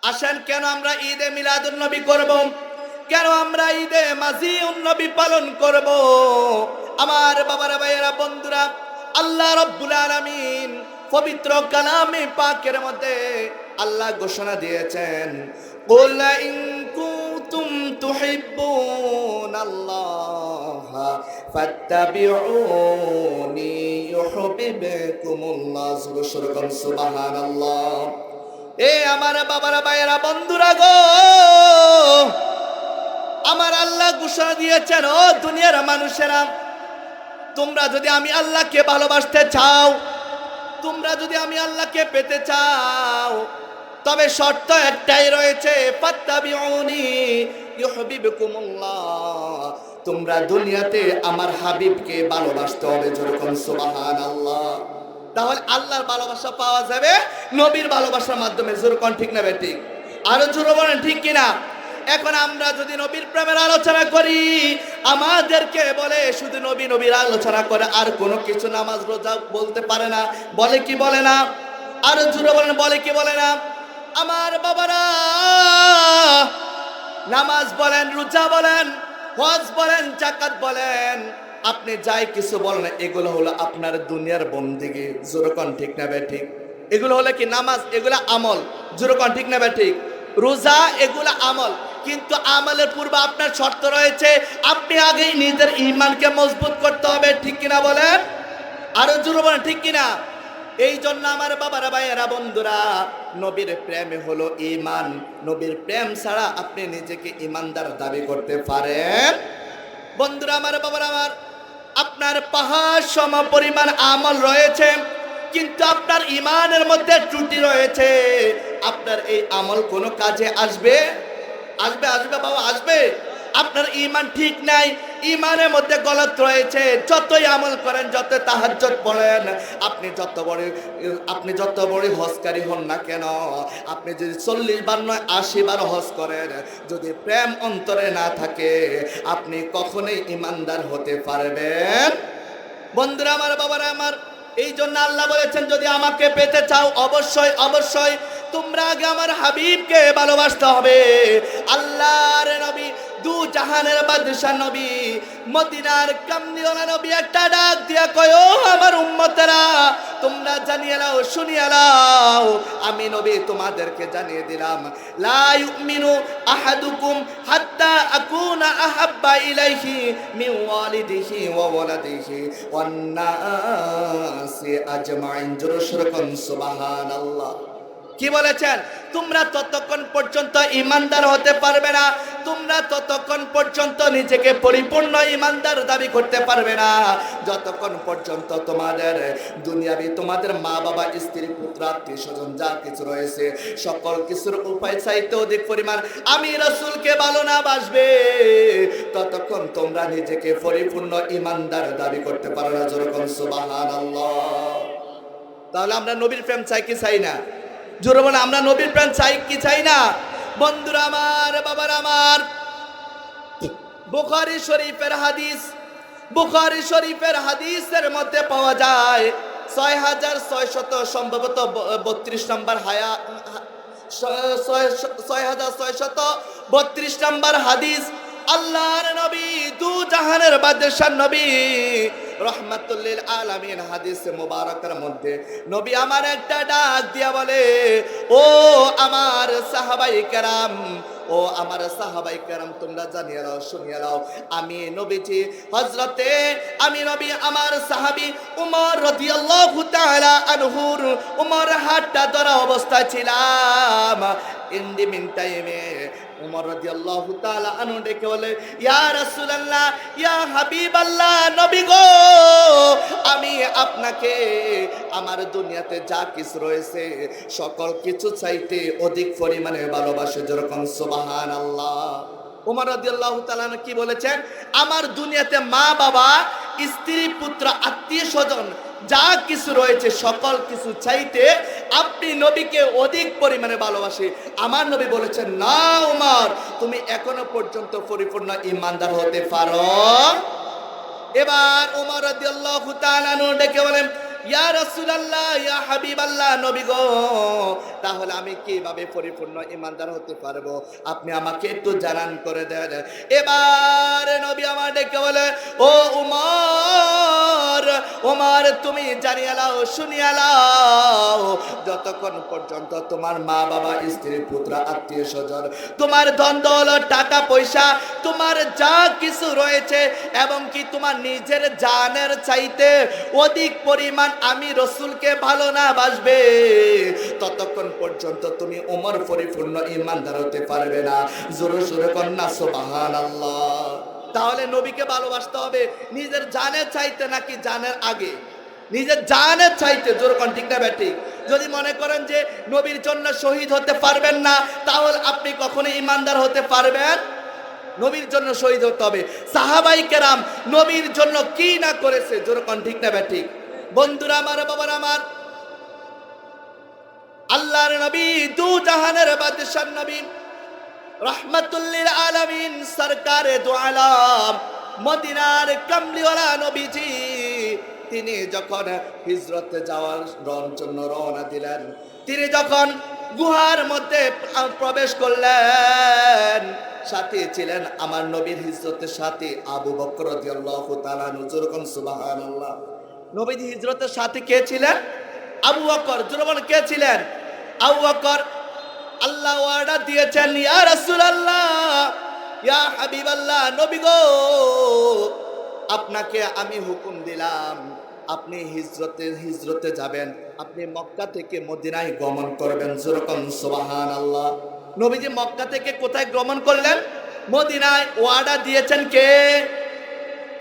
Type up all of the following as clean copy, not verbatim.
আসেন কেন আমরা ঈদে মিলাদুন নবী করব, কেন আমরা ঈদে মাজিউন নবী পালন করব? আমার বাবারা, ভাইয়েরা, বন্ধুরা, আল্লাহ রাব্বুল আলামিন পবিত্র কালামে পাকের মধ্যে আল্লাহ ঘোষণা দিয়েছেন, কুল ইন কুনতুম তুহিব্বুনাল্লাহ ফাত্তাবিউনি ইউহিব্বুকুমুল্লাহ। সুবহানাল্লাহ। এ আমার বাবারা, ভাইয়েরা, বন্ধুরা গো, আমার আল্লাহ ঘোষণা দিয়েছেন, ও দুনিয়ার মানুষেরা, তোমরা যদি আমি আল্লাহকে ভালোবাসতে চাও, তোমরা যদি আমি আল্লাহকে পেতে চাও, তবে শর্ত একটাই রয়েছে, ফাত্তাবিউনি ইউহিব্বুকুমুল্লাহ। তোমরা দুনিয়াতে আমার হাবিবকে ভালোবাসতে হবে। যেরকম সুবহানাল্লাহ। তাহলে আল্লাহর ভালোবাসা পাওয়া যাবে নবীর ভালোবাসার মাধ্যমে। যেরকম ঠিক না বেঠিক? আরো জোরে বলেন ঠিক কিনা? এখন আমরা যদি নবীর প্রেমের আলোচনা করি, আমাদেরকে বলে শুধু নবী নবীর আলোচনা করে, আর কোনো কিছু নামাজ রোজা বলতে পারে না। বলে কি বলে না? আরো জোরে বলেন, বলে কি বলে না? আমার বাবারা, নামাজ বলেন, রোজা বলেন, হজ বলেন, যাকাত বলেন, আপনি যাই কিছু বলেন, এগুলো হলো আপনার দুনিয়ার বন্দেগী। যেরকম ঠিক না বেঠিক? এগুলো হলো কি? নামাজ এগুলা আমল। যেরকম ঠিক না বেঠিক? রোজা এগুলা আমল, কিন্তু আমলের পূর্বে আপনার শর্ত রয়েছে, আপনি আগে নিজের ঈমানকে মজবুত করতে হবে। ঠিক কিনা বলেন? আরো জোরে বলেন ঠিক কিনা? এই জন্য আমার বাবারা, ভাইয়েরা, বন্ধুরা, নবীর প্রেমে হলো ঈমান। নবীর প্রেম ছাড়া আপনি নিজেকে ঈমানদার দাবি করতে পারেন? বন্ধুরা আমার, বাবারা আমার, আপনার পাহাড় সম পরিমাণ আমল রয়েছে, কিন্তু আপনার ঈমানের মধ্যে ত্রুটি রয়েছে। আপনার এই আমল কোনো কাজে আসবে? আসবে? আসবে বাবা, আসবে? আপনার ঈমান ঠিক নাই, ঈমানের মধ্যে গলত রয়েছে। যতই আমল করেন, যত তাহাজ্জুদ পড়েন, আপনি যত বড় হজকারী হন না কেন, আপনি যদি 40 বার নয় 80 বার হজ করেন, যদি প্রেম অন্তরে না থাকে, আপনি কখনোই ঈমানদার হতে পারবেন? বন্ধুরা আমার, বাবারা আমার, এই জন্য আল্লাহ বলেছেন, যদি আমাকে পেতে চাও, অবশ্যই অবশ্যই তোমরা আগে আমার হাবিবকে ভালোবাসতে হবে। আল্লাহর নবী, দু জাহানের বাদশাহ নবী, মদিনার কামলিওয়ালা নবী একটা ডাক দিয়া কয়, ও আমার উম্মতেরা, তোমরা জানিয়ে নাও, শুনিয়ে নাও, আমি নবী তোমাদেরকে জানিয়ে দিলাম, লা ইউমিনু আহাদুকুম হাত্তা আকুনা আহাব্বা ইলাইহি মিন ওয়ালিদিহি ওয়া ওয়ালাদিহি ওয়ান নাসি আজমাইন। জোরে সুরে কোন সুবহানাল্লাহ। কি বলেছেন? তোমরা ততক্ষণ পর্যন্ত ঈমানদার হতে পারবে না, তোমরা ততক্ষণ পর্যন্ত নিজেকে পরিপূর্ণ ঈমানদার দাবি করতে পারবে না, যতক্ষণ পর্যন্ত তোমাদের দুনিয়াবি, তোমাদের মা বাবা, স্ত্রী, পুত্র, আত্মীয় স্বজন যা কিছু রয়েছে, সকল কিছুর উপায় চাইতে অধিক পরিমাণ আমি রাসূলকে ভালো না বাসবে, ততক্ষণ তোমরা নিজেকে পরিপূর্ণ ঈমানদার দাবি করতে পারো না। যেরকম সুবহানাল্লাহ। তাহলে আমরা নবীর প্রেম চাই কি চাই না? জোরে বলে, আমরা নবীর প্রেম চাই কি চাই না? বন্ধুরা আমার, বাবারা আমার, বুখারী শরীফের হাদিস, বুখারী শরীফের হাদিসের মধ্যে পাওয়া যায় 6600 সম্ভবত 32 নম্বর 6632 নম্বর হাদিস। আল্লাহর নবী, দু জাহানের বাদশাহ নবী, রহমাতুল্লিল আলামিন, হাদিসে মুবারকের মধ্যে নবী আমার একটা ডাক দিয়া বলে, ও আমার সাহাবায়ে কেরাম, ও আমার সাহাবায়ে কেরাম, তোমরা জানিয়ে নাও, শুনিয়ে নাও, আমি নবীজি হযরতে, আমি নবী আমার সাহাবী উমর রাদিয়াল্লাহু তাআলা আনহুর, উমর হাতটা ধরা অবস্থায় ছিলাম। ইন দি মিন টাইমে উমর রাদিয়াল্লাহু তাআলা আনহু ডেকে বলে, ইয়া রাসূলুল্লাহ, ইয়া হাবিবাল্লাহ, নবী গো, আমি আপনাকে আমার দুনিয়াতে যা কিছু রয়েছে সকল কিছু চাইতে অধিক পরিমাণে ভালোবাসি। যেরকম সুবহানাল্লাহ। উমর রাদিয়াল্লাহু তাআলা কি বলেছেন? আমার দুনিয়াতে মা বাবা, স্ত্রী, পুত্র, আত্মীয় স্বজন যা কিছু রয়েছে সকল কিছু চাইতে আপনি নবীকে অধিক পরিমাণে ভালোবাসি। আমার নবী বলেছেন, না উমর, তুমি এখনো পর্যন্ত পরিপূর্ণ ঈমানদার হতে পারো। এবার উমর রাদিয়াল্লাহু তাআলা ডেকে বলেন, ইয়া রাসূলুল্লাহ, ইয়া হাবিবাল্লাহ, নবী গো, তাহলে আমি কিভাবে পরিপূর্ণ ইমানদার হতে পারবো? আপনি আমাকে একটু জানান করে দেন। এবার নবী আমার ডেকে বলে, ও উমর, উমর তুমি জানিয়ে লাও, শুনিয়ে লাও, যতক্ষণ পর্যন্ত তোমার মা বাবা, স্ত্রী, পুত্র, আত্মীয় স্বজন, তোমার ধন দৌলত, টাকা পয়সা, তোমার যা কিছু রয়েছে, এবং কি তোমার নিজের জানের চাইতে অধিক পরিমাণ আমি রসুলকে ভালো না বাসবে, ততক্ষণ পর্যন্ত তুমি ওমর পরিপূর্ণ ইমানদার হতে পারবে না। জোরে জোরে কন্যা সুবহানাল্লাহ। তাহলে নবীকে ভালোবাসতে হবে নিজের জানের চাইতে নাকি জানের আগে? নিজের জানের চাইতে। জোরে কোন ঠিক না ব্যাঠিক? যদি মনে করেন যে নবীর জন্য শহীদ হতে পারবেন না, তাহলে আপনি কখনো ইমানদার হতে পারবেন? নবীর জন্য শহীদ হতে হবে। সাহাবাই কেরাম নবীর জন্য কি না করেছে? জোরে কোন ঠিক না ব্যাঠিক? বন্ধুরা আমার, বাবারা আমার, আল্লাহর নবী, দু জাহানের বাদশাহ নবী, রাহমাতুল লিল আলামিন, সরকারে দু আলম, মদিনার কামলিওয়ালা নবীজি, তিনি যখন হিজরতে যাওয়ার জন্য রওনা দিলেন, তিনি যখন গুহার মধ্যে প্রবেশ করলেন, সাথে ছিলেন আমার নবীর হিজরতের সাথে আবু বকর রাদিয়াল্লাহু তাআলা আনহু। যেরকম সুবহানাল্লাহ। নবীজি হিজরতের সাথে কে ছিলেন? আবু বকর। যেরকম কে ছিলেন? আবু বকর। আল্লাহ ওয়াদা দিয়েছেন, ইয়া রাসূলুল্লাহ, ইয়া হাবিবাল্লাহ, নবী গো, আপনাকে আমি হুকুম দিলাম, আপনি হিজরতে যাবেন, আপনি মক্কা থেকে মদিনায় গমন করবেন। যেরকম সুবহানাল্লাহ। নবীজি মক্কা থেকে কোথায় গমন করলেন? মদিনায়। ওয়াদা দিয়েছেন কে?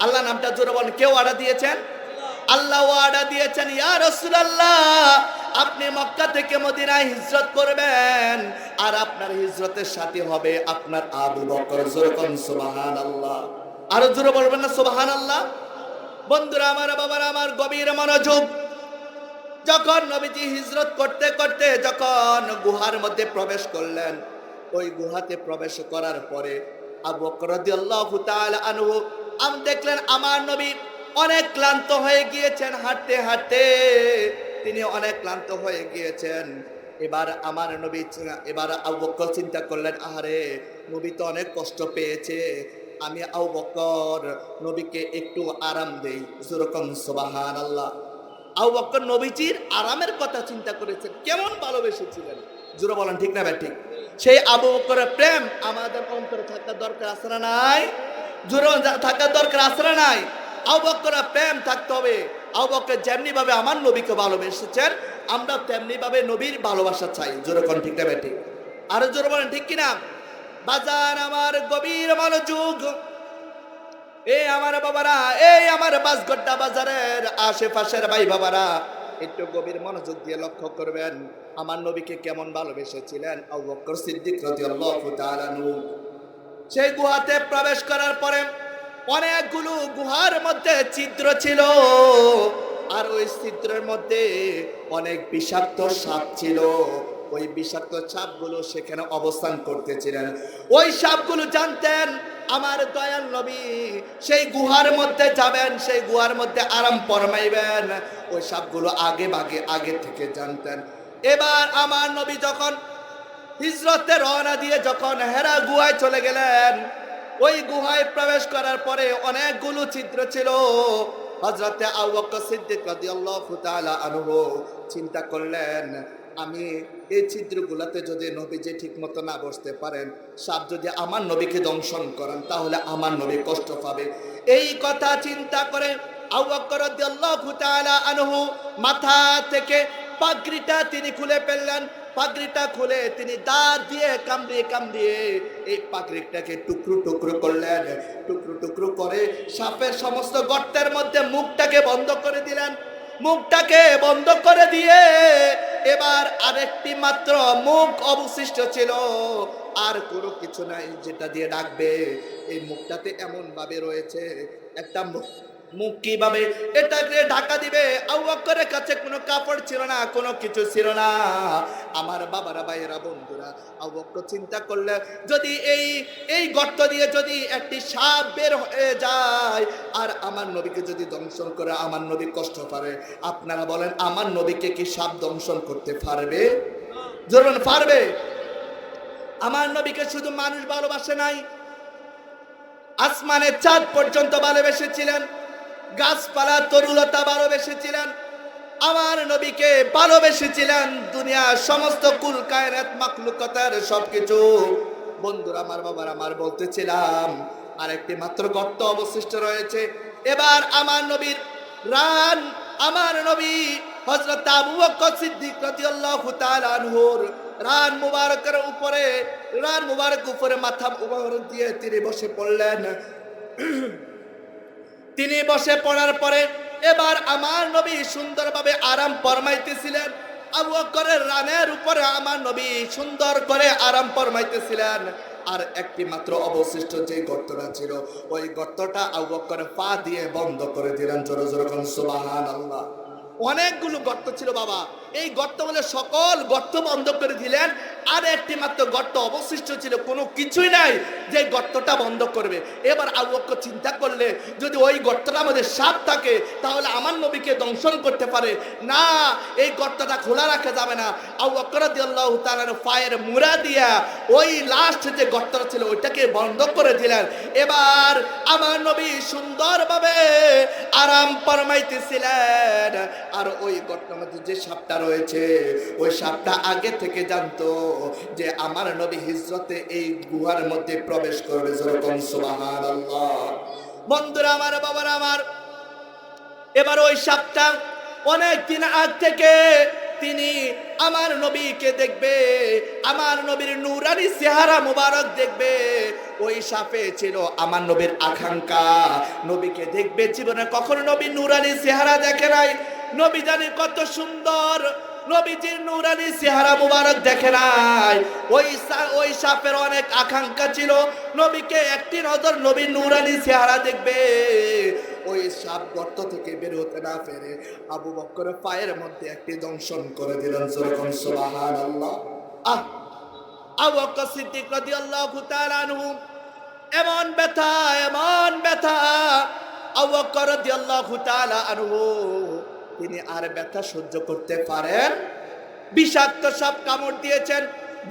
আল্লাহ। নামটা জোরে বলেন, কে ওয়াদা দিয়েছেন? আল্লাহ ওয়াদা দিয়েছেন, ইয়া রাসূলুল্লাহ, আপনি মক্কা থেকে মদিনায় হিজরত করবেন, আর আপনার হিজরতের সাথী হবে আপনার আবু বকর। যেরকম সুবহানাল্লাহ। আরো জোরে বলবেন না সুবহানাল্লাহ? বন্ধুরা আমার, বাবারা আমার, গভীর মনোযোগ। যখন নবীজি হিজরত করতে করতে যখন গুহার মধ্যে প্রবেশ করলেন, ওই গুহাতে প্রবেশ করার পরে আবু বকর রাদিয়াল্লাহু তাআলা আনহু দেখলেন আমার নবী অনেক ক্লান্ত হয়ে গিয়েছেন, হাঁটতে হাঁটতে তিনি অনেক ক্লান্ত হয়ে গিয়েছেন। এবার আমার নবী, এবার আবু বকর চিন্তা করলেন, আহারে, নবী তো অনেক কষ্ট পেয়েছে, আমি আবু বকর নবীকে একটু আরাম দেই। যেরকম সুবহানাল্লাহ। আবু বকর নবীজির আরামের কথা চিন্তা করেছেন, কেমন ভালোবেসেছিলেন। জোরে বলেন ঠিক না ঠিক? সেই আবু বকরের প্রেম আমাদের অন্তরে থাকার দরকার আছে না নাই? জোরে থাকার দরকার আছে না নাই? আবু বকরের প্রেম থাকতে হবে। আবু বকর যেমনি ভাবে আমার নবীকে ভালোবেসেছেন, আমরা তেমনি ভাবে নবীর ভালোবাসা চাই। জোরে কোন ঠিক না ঠিক? আরো জোরে বলেন ঠিক কিনা? বাজার আমার, গভীর মনোযোগ। এই আমার বাবারা, এই আমার বাসগড্ডা বাজারের আশেপাশের ভাই বাবারা, একটু গভীর মনোযোগ দিয়ে লক্ষ্য করবেন আমার নবীকে কেমন ভালোবেসেছিলেন আবু বকর সিদ্দিক রাদিয়াল্লাহু তাআলা আনহু। সেই গুহাতে প্রবেশ করার পরে অনেকগুলো গুহার মধ্যে ছিদ্র ছিল, আর ওই ছিদ্রের মধ্যে অনেক বিষাক্ত সাপ ছিল। ওই বিষাক্ত সাপগুলো সেখানে অবস্থান করতেছিলেন। ওই সাপগুলো জানতেন আমার দয়াল নবী সেই গুহার মধ্যে যাবেন, সেই গুহার মধ্যে আরাম ফরমাইবেন। ওই সাপগুলো আগে থেকে জানতেন। এবার আমার নবী যখন হিজরতে রওনা দিয়ে যখন হেরা গুহায় চলে গেলেন, ওই গুহায় প্রবেশ করার পরে অনেকগুলো ছিদ্র ছিল। হযরতে আবু বকর সিদ্দিক রাদিয়াল্লাহু তাআলা আনহু চিন্তা করলেন, আমি এই ছিদ্রগুলোতে যদি নবীজি ঠিক মতো না বসতে পারেন, সাপ যদি আমার নবীকে দংশন করেন, তাহলে আমার নবী কষ্ট পাবে। এই কথা চিন্তা করে আবু বকর রাদিয়াল্লাহু তাআলা আনহু মাথা থেকে পাগড়িটা তিনি খুলে ফেললেন। পাগড়িটা খুলে তিনি দাঁত দিয়ে কামড়িয়ে এই পাগড়িটাকে টুকরো টুকরো করলেন। টুকরো করে সাপের সমস্ত গর্তের মধ্যে মুখটাকে বন্ধ করে দিলেন। মুখটাকে বন্ধ করে দিয়ে এবার আরেকটি মাত্র মুখ অবশিষ্ট ছিল, আর কোনো কিছু নাই যেটা দিয়ে ডাকবে। এই মুখটাতে এমন ভাবে রয়েছে একটা মুখ কিভাবে এটাকে ঢাকা দিবে? আবু বকরের কাছে কোনো কাপড় ছিল না, কোনো কিছু ছিল না। আমার বাবারা, ভাইয়েরা, বন্ধুরা, আবু বকর চিন্তা করলে যদি এই গর্ত দিয়ে যদি একটি সাপ বের হয়ে যায় আর আমার নবীকে যদি দংশন করে, আমার নবী কষ্ট পাবে। আপনারা বলেন, আমার নবীকে কি সাপ দংশন করতে পারবে? জোরবেন পারবে? আমার নবীকে শুধু মানুষ ভালোবাসে নাই, আসমানের চাঁদ পর্যন্ত ভালোবেসেছিলেন, গাছপালা তরুলতা ভালোবেসেছিলেন, আমার নবীকে ভালোবেসেছিলেন দুনিয়ার সমস্ত কুল কায়নাত মাখলুকাতের সবকিছু। বন্ধুরা আমার, বাবার আমার, বলতেছিলাম আরেকটি মাত্র গর্ত অবশিষ্ট রয়েছে। এবার আমার নবীর রান, আমার নবী হযরত আবু বকর সিদ্দিক রাদিয়াল্লাহু তাআলা আনহুর রান মুবারকের উপরে, রান মুবারক উপরে মাথা মুবারক দিয়ে তিনি বসে পড়লেন। তিনি বসে পড়ার পরে এবার আমার নবী সুন্দরভাবে আরাম ফরমাইতেছিলেন। আবু বকরের রানের উপরে আমার নবী সুন্দর করে আরাম ফরমাইতেছিলেন। আর একটি মাত্র অবশিষ্ট যে গর্তটা ছিল, ওই গর্তটা আবু বকরের পা দিয়ে বন্ধ করে দিলেন। জোরে জোরে কোন সুবহানাল্লাহ। অনেকগুলো গর্ত ছিল বাবা, এই গর্ত বলে সকল গর্ত বন্ধ করে দিলেন। আর একটি মাত্র গর্ত অবশিষ্ট ছিল, কোনো কিছুই নাই যে গর্তটা বন্ধ করবে। এবার আবু বকর চিন্তা করলে যদি ওই গর্তটার মধ্যে সাপ থাকে তাহলে আমার নবীকে দংশন করতে পারে না, এই গর্তটা খোলা রাখা যাবে না। আবু বকর রাদিয়াল্লাহু তাআলার পায়ের মুড়া দিয়া ওই লাস্ট যে গর্তটা ছিল ওইটাকে বন্ধ করে দিলেন। এবার আমার নবী সুন্দরভাবে আরাম ফরমাইতেছিলেন। আর ওই গর্তের মধ্যে যে সাপটা রয়েছে, ওই সাপটা আগে থেকে জানতো যে আমার নবী হিজরতে এই গুহার মধ্যে প্রবেশ করবে। যেরকম সুবহানাল্লাহ। বন্ধুরা আমার, বাবারা আমার, এবার ওই সাপটা অনেক দিন আগ থেকে তিনি আমার নবীকে দেখবে, আমার নবীর নূরানি চেহারা মুবারক দেখবে। ওই সাপে ছিল আমার নবীর আকাঙ্ক্ষা, নবীকে দেখবে। জীবনে কখনো নবী নূরানি চেহারা দেখে নাই, নবী জানে কত সুন্দর, নবীজির নূরানি চেহারা মুবারক দেখে নাই। ওই সাপের অনেক আকাঙ্ক্ষা ছিল নবীকে একটি নজর নবীর নূরানি চেহারা দেখবে। ওই সাপ গর্ত থেকে বের হতে না পেরে আবু বকরের পায়ের মধ্যে একটি দংশন করে দিলেন। যেরকম সুবহানাল্লাহ। আবু বকর সিদ্দিক রাদিয়াল্লাহু তাআলা আনহু এমন ব্যথা, এমন ব্যথা, আবু বকর রাদিয়াল্লাহু তাআলা আনহু তিনি আর ব্যথা সহ্য করতে পারেন। বিষাক্ত সাপ কামড় দিয়েছেন,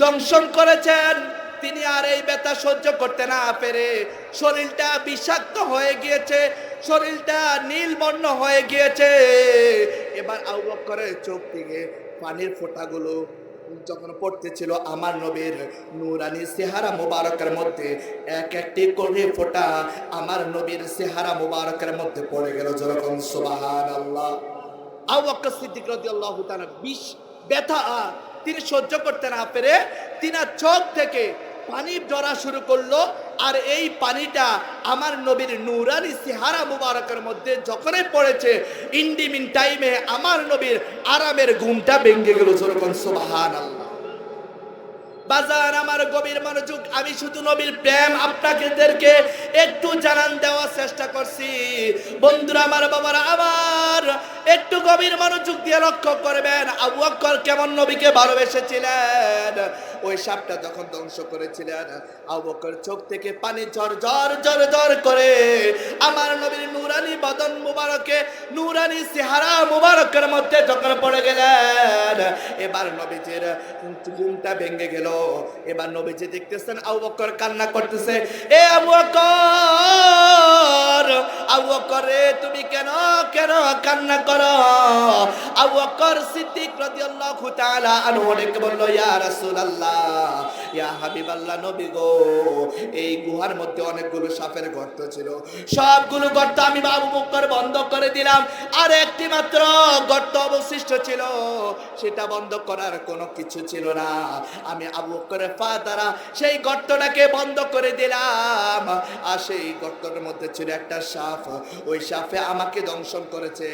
দংশন করেছেন, তিনি আর এই ব্যথা সহ্য করতে না পেরে শরীরটা বিষাক্ত হয়ে গিয়েছে, শরীরটা নীল বর্ণ হয়ে গিয়েছে। এবার আবু বকরের চোখ থেকে পানির ফোঁটাগুলো যখন পড়তেছিল আমার নবীর নূরানি চেহারা মুবারকের মধ্যে, এক একটি করে ফোঁটা আমার নবীর চেহারা মুবারকের মধ্যে পড়ে গেল। যেরকম সুবহানাল্লাহ। আবু বকর সিদ্দিক রাদিয়াল্লাহু তাআলা ব্যথা তিনি সহ্য করতে না পেরে তিনার চোখ থেকে পানি ঝরা শুরু করলো। আর এই পানিটা আমার নবীর নূরানি চেহারা মুবারকের মধ্যে যখনই পড়েছে, ইন্ডিমিন টাইমে আমার নবীর আরামের ঘুমটা ভেঙে গেল। যেরকম সুবহানাল্লাহ। বাজার আমার গভীর মনোযোগ, আমি শুধু নবীর প্রেম আপনাদেরকে একটু জানান দেওয়ার চেষ্টা করছি। বন্ধুরা আমার, বাবারা আমার, একটু গভীর মনোযোগ দিয়ে লক্ষ্য করবেন আবু বকর কেমন নবীকে ভালোবেসেছিলেন। ওই সাপটা যখন ধ্বংস করেছিলেন, আবু বকর চোখ থেকে পানি ঝর ঝর ঝর ঝর করে আমার নবীর নূরানি বদন মুবারকে, নূরানি চেহারা মুবারকের মধ্যে যখন পড়ে গেলেন, এবার নবীজির ঘুমটা ভেঙে গেল। এবার নবীজি দেখতেছেন আবু বকর কান্না করতেছে। এ আবু বকর, আবু বকর রে তুমি কেন কেন কান্না করো? আবু বকর সিদ্দিক রাদিয়াল্লাহু তাআলা আনহু ডেকে বলল, ইয়া রাসূলুল্লাহ, ইয়া হাবিবাল্লাহ, নবী গো, এই গুহার মধ্যে অনেকগুলো সাপের গর্ত ছিল, সবগুলো গর্ত আমি আবু বকর বন্ধ করে দিলাম, আর একটি মাত্র গর্ত অবশিষ্ট ছিল, সেটা বন্ধ করার কোনো কিছু ছিল না। আমি আবু বকরের পা দ্বারা সেই গর্তটাকে বন্ধ করে দিলাম। আর সেই গর্তের মধ্যে ছিল একটা সাপ, ওই সাপে আমাকে দংশন করেছে।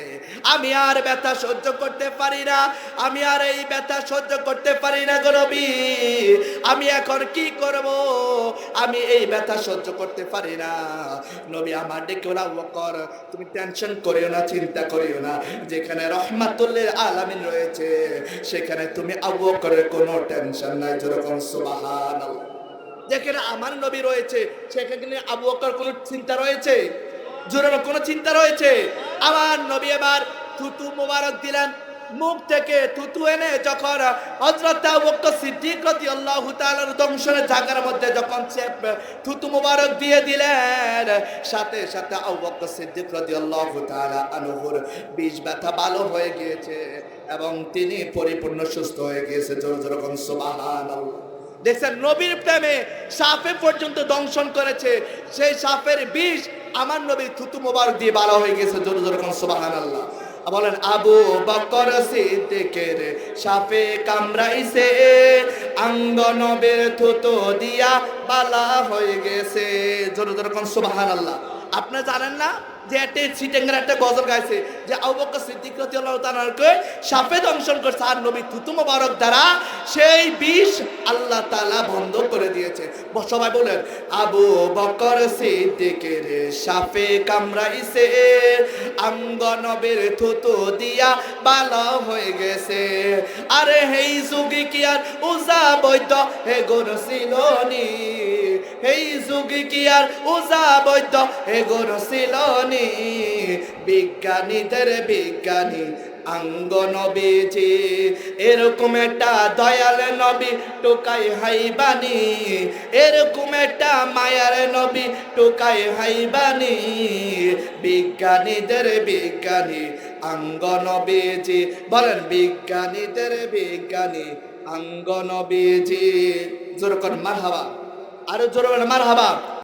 আমি আর ব্যথা সহ্য করতে পারি না, আমি আর এই ব্যথা সহ্য করতে পারি না গো নবী, আমি এখন কি করব? আমি এই ব্যথা সহ্য করতে পারি না। নবী আমার ডেকে বলল, আবু বকর তুমি টেনশন করিও না, চিন্তা করিও না, যেখানে রহমাতুল লিল আলামিন রয়েছে সেখানে তুমি আবু বকরের কোনো টেনশন নাই। যেরকম সুবহানাল্লাহ। যেখানে আমার নবী রয়েছে সেখানে আবু বকর কোনো চিন্তা রয়েছে? জোরে কোনো চিন্তা রয়েছে? আমার নবী এবার থুতু মোবারক দিলেন, মুখ থেকে থুতু এনে যখন হযরত আবু বকর সিদ্দিক রাদিয়াল্লাহু তাআলার দংশনের জায়গার মধ্যে যখন থুতু মুবারক দিয়ে দিলেন, সাথে সাথে আবু বকর সিদ্দিক রাদিয়াল্লাহু তাআলা আনহুর বিষ ব্যথা ভালো হয়ে গিয়েছে এবং তিনি পরিপূর্ণ সুস্থ হয়ে গিয়েছে। জোরে জোরে কোন সুবহানাল্লাহ। দেখছেন, নবীর প্রেমে সাপে পর্যন্ত দংশন করেছে, সেই সাপের বিষ আমার নবীর থুতু মোবারক দিয়ে ভালো হয়ে গেছে। জোরে জোরে কোন সুবহানাল্লাহ। বলেন, আবু বকর সিদ্দিকের সাপে কামড়াইছে, আঙ্গ নবীর থুতু দিয়া বালা হয়ে গেছে। জোরে জোরে কোন সুবহানাল্লাহ। আপনি জানেন না যে একটা সিটেঙ্গার একটা গজল গাইছে যে আবু বকর সিদ্দিক রাদিয়াল্লাহু তাআলাকে সাপে দংশন করছে আর নবী থুতু মোবারক দ্বারা সেই বিষ আল্লাহ তাআলা বন্ধ করে দিয়েছে। সবাই বলেন, আবু বকর সিদ্দিকের সাপে কামড়াইছে, আঙ্গ নবীর থুতু দিয়া ভালো হয়ে গেছে। আরে হেই যুগে কি আর উজা বৈদ্য হে গুণ ছিলনি, হেই যুগে কি আর উজা বৈদ্য হে গুণ ছিলনি, বিজ্ঞানীদের বিজ্ঞানী আঙ্গ নবীজি, এরকম একটা দয়াল নবী টোকাই হাইবানি, এরকম একটা মায়ার নবী টোকাই হাইবানি, বিজ্ঞানীদের বিজ্ঞানী আঙ্গ নবীজি। বলেন, বিজ্ঞানীদের বিজ্ঞানী আঙ্গ নবীজি। জোরে কর মারহাবা, আরো জোরে বলেন মারহাবা।